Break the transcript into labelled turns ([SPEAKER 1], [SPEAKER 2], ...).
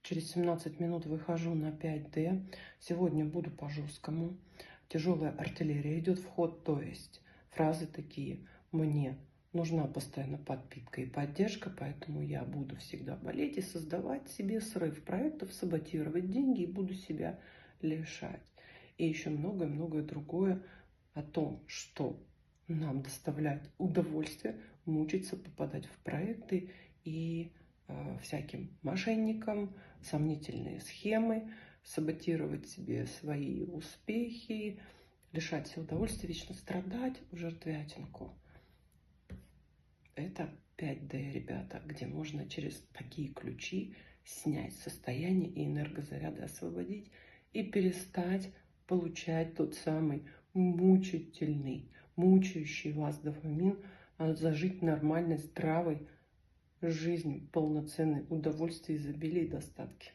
[SPEAKER 1] Через 17 минут выхожу на 5D. Сегодня буду по жесткому. Тяжелая артиллерия идет в ход, то есть фразы такие: мне нужна постоянно подпитка и поддержка, поэтому я буду всегда болеть и создавать себе срыв проектов, саботировать деньги и буду себя лишать. И еще многое-многое другое о том, что нам доставляет удовольствие мучиться, попадать в проекты и всяким мошенникам, сомнительные схемы, саботировать себе свои успехи, лишать себя удовольствия, вечно страдать в жертвятинку. Это 5D, ребята, где можно через такие ключи снять состояние и энергозаряды освободить и перестать получать тот самый мучительный, мучающий вас дофамин, а зажить нормальной, здравой жизнь, полноценной, удовольствие, изобилие и достатки.